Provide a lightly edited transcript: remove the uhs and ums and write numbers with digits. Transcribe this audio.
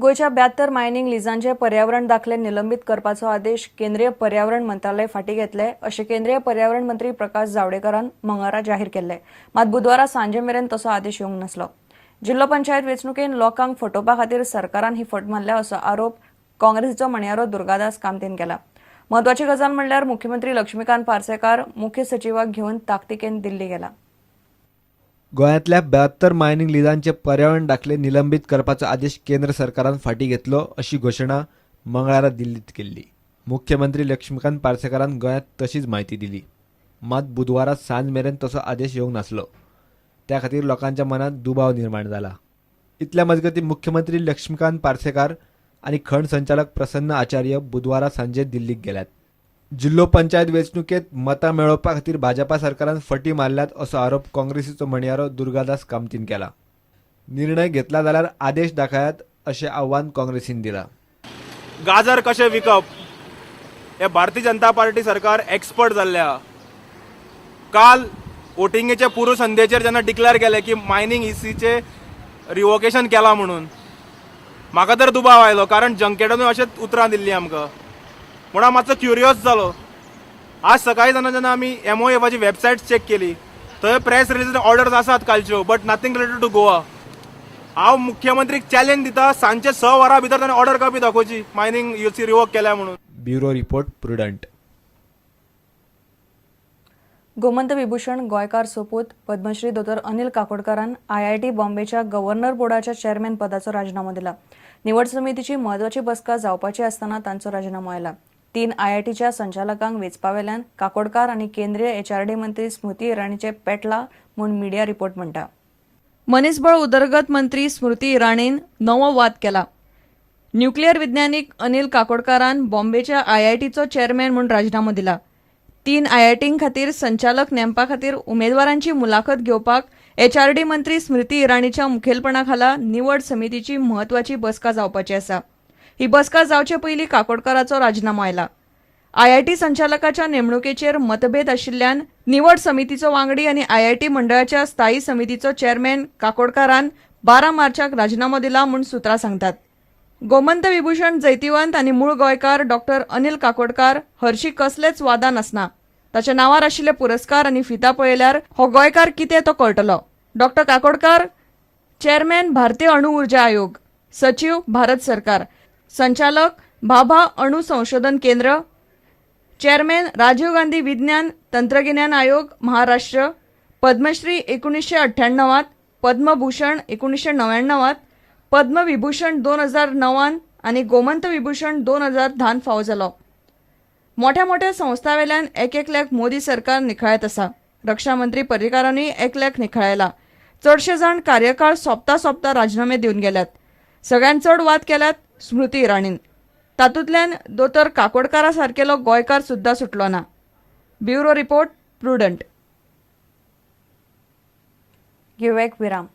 गोयच्या 72 mining लिजांचे पर्यावरण दाखले निलंबित करपाचो आदेश केंद्रीय पर्यावरण मंत्रालय फाटीं घेतले अशें केंद्रीय पर्यावरण मंत्री प्रकाश जावडेकरान मंगळारा जाहीर केले। मात बुधवारा सांजे मेरेन तसो आदेश येवंक नासलो। जिल्लो पंचायत वेंचणुकेन लोकांक फटोवपा खातीर सरकारान ही फट मारल्या असो आरोप काँग्रेसीचो म्हणयारो दुर्गादास कामतीन केला। महत्वाची गजाल म्हणल्यार मुख्यमंत्री लक्ष्मीकांत पार्सेकार मुख्य सचिवाक घेवन ताकतिकेन दिल्ली गेला। गोंयांतल्या 72 मायनिंग लिजांचे पर्यावरण दाखले निलंबित करपाचो आदेश केंद्र सरकारान फाटीं घेतलो अशी घोशणा मंगळारा दिल्लीत केल्ली। मुख्यमंत्री लक्ष्मीकांत पार्सेकारान गोंयांत तशीच म्हायती दिली। मात बुधवारा सांज मेरेन तसो आदेश येवंक नासलो। त्या खातीर लोकांच्या मनात दुबाव निर्माण जाला। इतल्या मजगतीं मुख्यमंत्री लक्ष्मीकांत पार्सेकार आनी खंड संचालक प्रसन्न आचार्य बुधवारा सांजे दिल्लीक गेल्यात। जिल्लो पंचायत वेंचणुकेत मतां मेळोवपा खातीर भाजपा सरकारान फटी मारल्यात असो आरोप काँग्रेसीचो म्हणयारो दुर्गादास कामतीन केला। निर्णय घेतला जाल्यार आदेश दाखयात अशें आव्हान काँग्रेसीन दिलां। गाजर कशें विकप हे भारतीय जनता पार्टी सरकार एक्सपर्ट जाल्ले आहा। काल वोटिंगेचे पूर्व संध्येचेर जेन्ना डिक्लेअर केलें की मायनिंग इसीचे रिवोकेशन केलां म्हणून म्हाका तर दुबाव आयलो, कारण जंकेटानूय अशेंच उतरां दिल्लीं आमकां। पूण हांव मातसो क्युरियस जालो। आज सकाळीं जेन्ना आमी MOFची वेबसायट चेक केली थंय प्रेस रिलीज ऑर्डर्स आसात कालच्यो, but nothing related to Goa. हांव मुख्यमंत्रीक चॅलेंज दिता, सांजचे 6 वरां भितर ताणें ऑर्डर कॉपी दाखोवची मायनिंग इसी रिवोक केल्या म्हणून। Bureau report Prudent. Gomant Vibhushan गोंयकार सोपूत पद्मश्री दोतोर अनिल काकोडकरान IIT बॉम्बेच्या गव्हर्नर बोर्डाच्या चेअरमॅन पदाचो राजीनामो दिला। निवड समितीची म्हत्वाची बसका जावपाची आसतना तांचो राजीनामो आयला। 3 IITच्या संचालकांक वेंचपावेल्यान काकोडकार आनी केंद्रीय HRD मंत्री स्मृती इराणीचे पेटला म्हूण मिडिया रिपोर्ट म्हणटा। मनीसबळ उदरगत मंत्री स्मृती इराणीन नवो वाद केला। न्यूक्लियर विज्ञानीक अनिल काकोडकारान बॉम्बेच्या IITचो चेअरमॅन म्हूण राजीनामो दिला। 3 IITं खातीर संचालक नेमपा खातीर उमेदवारांची मुलाखत घेवपाक HRD मंत्री स्मृती इराणीच्या मुखेलपणा खाला निवड समितीची म्हत्वाची बसका जावपाची आसा। ही बसका जावचे पयलीं काकोडकाराचो राजीनामो आयला। IIT संचालकाच्या नेमणुकेचेर मतभेद आशिल्ल्यान निवड समितीचो वांगडी आनी IIT मंडळाच्या स्थायी समितीचो चेअरमॅन काकोडकारान 12 मार्चाक राजीनामो दिला म्हूण सुत्रां सांगतात। गोमंत विभूषण जैतिवंत आनी मूळ गोंयकार डॉक्टर अनिल काकोडकार हरशीं कसलेच वादान आसना। ताच्या नांवार आशिल्ले पुरस्कार आनी फिता पळयल्यार हो गोंयकार कितें तो कळटलो। डॉक्टर काकोडकार चेअरमॅन भारतीय अणु उर्जा आयोग, सचिव भारत सरकार, संचालक भाभा अणु संशोधन केंद्र, चेअरमॅन राजीव गांधी विज्ञान तंत्रगिन्यान आयोग महाराष्ट्र, पद्मश्री 1998, पद्मभूषण 1999, पद्मविभूषण 2009 आनी गोमंत विभूषण 2010 फावो जालो। मोठ्या मोठ्या संस्थांवेल्यान एकल्याक मोदी सरकार निखळत आसा। रक्षा मंत्री पर्रीकारांनी एकल्याक निखळयला। चडशे जाण कार्यकाळ सोंपता राजीनामे दिवन गेल्यात। सगळ्यात चड वाद केल्यात स्मृती इराणीन। तातूंतल्यान दोतोर काकोडकारा सारकेलो गोंयकार सुद्धा सुटलो ना। Bureau report prudent. घेवया एक विराम।